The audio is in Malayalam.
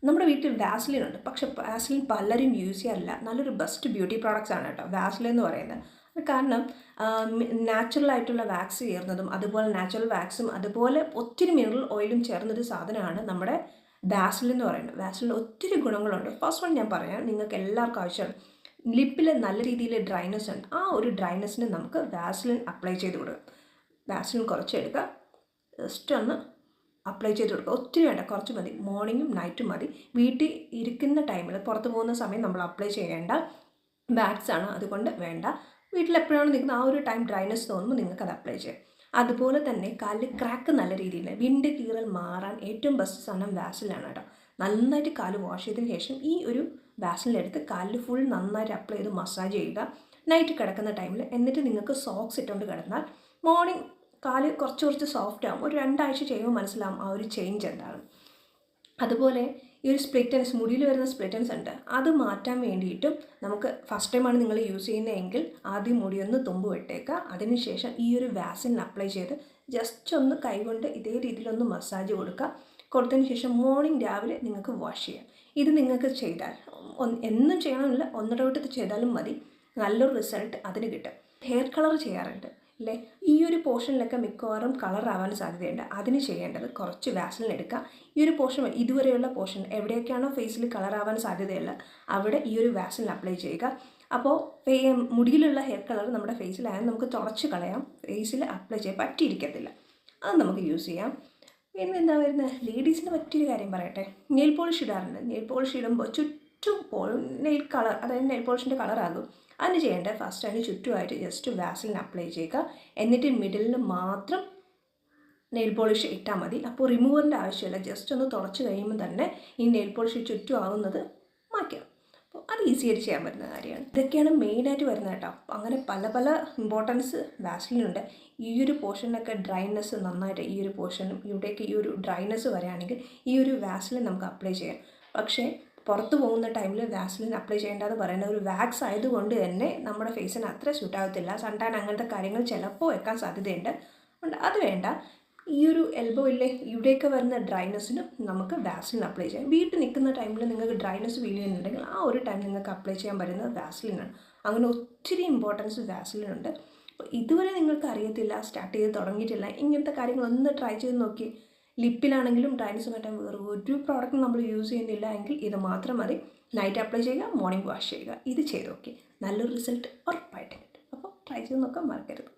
നമ്മുടെ വീട്ടിൽ വാസ്ലിൻ ഉണ്ട്, പക്ഷെ വാസ്ലിൻ പലരും യൂസ് ചെയ്യാറില്ല. നല്ലൊരു ബെസ്റ്റ് ബ്യൂട്ടി പ്രോഡക്റ്റ്സ് ആണ് കേട്ടോ വാസ്ലിൻ എന്ന് പറയുന്നത്. കാരണം നാച്ചുറൽ ആയിട്ടുള്ള വാക്സ് ചേർന്നതും അതുപോലെ നാച്ചുറൽ വാക്സും അതുപോലെ ഒത്തിരി മിനറൽ ഓയിലും ചേർന്നൊരു സാധനമാണ് നമ്മുടെ വാസ്ലിൻ എന്ന് പറയുന്നത്. വാസ്ലിൻ ഒത്തിരി ഗുണങ്ങളുണ്ട്. ഫസ്റ്റ് വൺ ഞാൻ പറയാം, നിങ്ങൾക്ക് എല്ലാവർക്കും ആവശ്യമാണ്. ലിപ്പിൽ നല്ല രീതിയിൽ ഡ്രൈനെസ് ഉണ്ട്, ആ ഒരു ഡ്രൈനെസ്സിന് നമുക്ക് വാസ്ലിൻ അപ്ലൈ ചെയ്ത് കൊടുക്കാം. വാസ്ലിൻ കുറച്ചെടുക്കുക, ജസ്റ്റ് ഒന്ന് അപ്ലൈ ചെയ്ത് കൊടുക്കുക. ഒത്തിരി വേണ്ട, കുറച്ച് മതി. മോർണിംഗും നൈറ്റും മതി. വീട്ടിൽ ഇരിക്കുന്ന ടൈമിൽ, പുറത്ത് പോകുന്ന സമയം നമ്മൾ അപ്ലൈ ചെയ്യേണ്ട വാക്സ് ആണ്, അതുകൊണ്ട് വേണ്ട. വീട്ടിലെപ്പോഴാണ് നിൽക്കുന്നത് ആ ഒരു ടൈം ഡ്രൈനെസ് തോന്നുമ്പോൾ നിങ്ങൾക്ക് അത് അപ്ലൈ ചെയ്യാം. അതുപോലെ തന്നെ കാലിൽ ക്രാക്ക് നല്ല രീതിയിൽ വിണ്ട് കീറൽ മാറാൻ ഏറ്റവും ബെസ്റ്റ് സാധനം വാസലിനാണ് കേട്ടോ. നന്നായിട്ട് കാല് വാഷ് ചെയ്തതിന് ശേഷം ഈ ഒരു വാസലിനെടുത്ത് കാലിൽ ഫുൾ നന്നായിട്ട് അപ്ലൈ ചെയ്ത് മസാജ് ചെയ്യുക നൈറ്റ് കിടക്കുന്ന ടൈമിൽ. എന്നിട്ട് നിങ്ങൾക്ക് സോക്സ് ഇട്ടുകൊണ്ട് കിടന്നാൽ മോർണിംഗ് കാല് കുറച്ച് സോഫ്റ്റ് ആകും. ഒരു 2 ആഴ്ച ചെയ്യുമ്പോൾ മനസ്സിലാവും ആ ഒരു ചേഞ്ച് എന്താണ്. അതുപോലെ ഈ ഒരു സ്പ്ലിറ്റൻസ്, മുടിയിൽ വരുന്ന സ്പ്ലിറ്റൻസ് ഉണ്ട്, അത് മാറ്റാൻ വേണ്ടിയിട്ടും നമുക്ക് ഫസ്റ്റ് ടൈമാണ് നിങ്ങൾ യൂസ് ചെയ്യുന്നതെങ്കിൽ ആദ്യം മുടിയൊന്ന് തുമ്പ് വിട്ടേക്കുക. അതിനുശേഷം ഈ ഒരു വാസലിൻ അപ്ലൈ ചെയ്ത് ജസ്റ്റ് ഒന്ന് കൈകൊണ്ട് ഇതേ രീതിയിലൊന്ന് മസാജ് കൊടുത്തതിന് ശേഷം മോർണിംഗ് രാവിലെ നിങ്ങൾക്ക് വാഷ് ചെയ്യാം. ഇത് നിങ്ങൾക്ക് ചെയ്താൽ എന്നും ചെയ്യണമെന്നില്ല, 1 വട്ടത്തിൽ ചെയ്താലും മതി. നല്ലൊരു റിസൾട്ട് അതിന് കിട്ടും. ഹെയർ കളർ ചെയ്യാറുണ്ട് അല്ലേ, ഈ ഒരു പോർഷനിലൊക്കെ മിക്കവാറും കളറാവാൻ സാധ്യതയുണ്ട്. അതിന് ചെയ്യേണ്ടത് കുറച്ച് വാസലിൻ എടുക്കുക. ഈ ഒരു പോർഷൻ, ഇതുവരെയുള്ള പോർഷൻ എവിടെയൊക്കെയാണോ ഫേസിൽ കളറാവാൻ സാധ്യതയുള്ള അവിടെ ഈ ഒരു വാസലിൻ അപ്ലൈ ചെയ്യുക. അപ്പോൾ മുടിയിലുള്ള ഹെയർ കളർ നമ്മുടെ ഫേസിലായാലും നമുക്ക് തുടച്ച് കളയാം, ഫേസിൽ അപ്ലൈ ചെയ്യാൻ പറ്റിയിരിക്കത്തില്ല. അത് നമുക്ക് യൂസ് ചെയ്യാം. പിന്നെ എന്താ വരുന്നത്, ലേഡീസിന് പറ്റിയൊരു കാര്യം പറയട്ടെ. നെയിൽ പോളിഷ് ഇടാറുണ്ട്. നെയിൽ പോളിഷ് ഇടുമ്പോൾ ചുറ്റും നെയിൽ കളർ, അതായത് നെയിൽ പോളിഷിൻ്റെ കളറാകും. അതിന് ചെയ്യേണ്ടത് ഫസ്റ്റ് അതിന് ചുറ്റുമായിട്ട് ജസ്റ്റ് വാസലിൻ അപ്ലൈ ചെയ്യുക. എന്നിട്ട് മിഡിലിൽ മാത്രം നെയിൽ പോളിഷ് ഇട്ടാൽ മതി. അപ്പോൾ റിമൂവറിൻ്റെ ആവശ്യമില്ല. ജസ്റ്റ് ഒന്ന് തുടച്ച് കഴിയുമ്പോൾ തന്നെ ഈ നെയിൽ പോളിഷ് ചുറ്റും ആവുന്നത് മാറ്റാം. അപ്പോൾ അത് ഈസിയായിട്ട് ചെയ്യാൻ പറ്റുന്ന കാര്യമാണ്. ഇതൊക്കെയാണ് മെയിനായിട്ട് വരുന്നത് കേട്ടോ. അങ്ങനെ പല ഇമ്പോർട്ടൻസ് വാസലിനുണ്ട്. ഈ ഒരു പോർഷനൊക്കെ ഡ്രൈനെസ് നന്നായിട്ട്, ഈ ഒരു പോർഷനും ഇവിടേക്ക് ഈ ഒരു ഡ്രൈനെസ് വരികയാണെങ്കിൽ ഈ ഒരു വാസലിൻ നമുക്ക് അപ്ലൈ ചെയ്യാം. പക്ഷേ പുറത്ത് പോകുന്ന ടൈമിൽ വാസലിൻ അപ്ലൈ ചെയ്യേണ്ടതെന്ന് പറയുന്നത് ഒരു വാക്സ് ആയതുകൊണ്ട് തന്നെ നമ്മുടെ ഫേസിന് അത്ര സ്യൂട്ടാകത്തില്ല. സൺടാൻ അങ്ങനത്തെ കാര്യങ്ങൾ ചിലപ്പോൾ വെക്കാൻ സാധ്യതയുണ്ട്. അത് വേണ്ട. ഈ ഒരു എൽബോയിലെ ഇവിടെയൊക്കെ വരുന്ന ഡ്രൈനെസ്സിനും നമുക്ക് വാസലിൻ അപ്ലൈ ചെയ്യാം. വീട്ടിൽ നിൽക്കുന്ന ടൈമിൽ നിങ്ങൾക്ക് ഡ്രൈനെസ് ഫീൽ ചെയ്യുന്നുണ്ടെങ്കിൽ ആ ഒരു ടൈം നിങ്ങൾക്ക് അപ്ലൈ ചെയ്യാൻ പറ്റുന്നത് വാസലിനാണ്. അങ്ങനെ ഒത്തിരി ഇമ്പോർട്ടൻസ് വാസലിനുണ്ട്. അപ്പോൾ ഇതുവരെ നിങ്ങൾക്ക് അറിയത്തില്ല, സ്റ്റാർട്ട് ചെയ്ത് തുടങ്ങിയിട്ടില്ല, ഇങ്ങനത്തെ കാര്യങ്ങളൊന്ന് ട്രൈ ചെയ്ത് നോക്കി. ലിപ്പിലാണെങ്കിലും ഡ്രൈനെസ് മാറ്റാൻ വേറെ ഒരു പ്രോഡക്റ്റും നമ്മൾ യൂസ് ചെയ്യുന്നില്ല എങ്കിൽ ഇത് മാത്രം മതി. നൈറ്റ് അപ്ലൈ ചെയ്യുക, മോർണിംഗ് വാഷ് ചെയ്യുക. ഇത് ചെയ്ത് നോക്കി, നല്ലൊരു റിസൾട്ട് ഉറപ്പായിട്ട് കിട്ടും. അപ്പോൾ ട്രൈ ചെയ്ത് നോക്കാൻ മറക്കരുത്.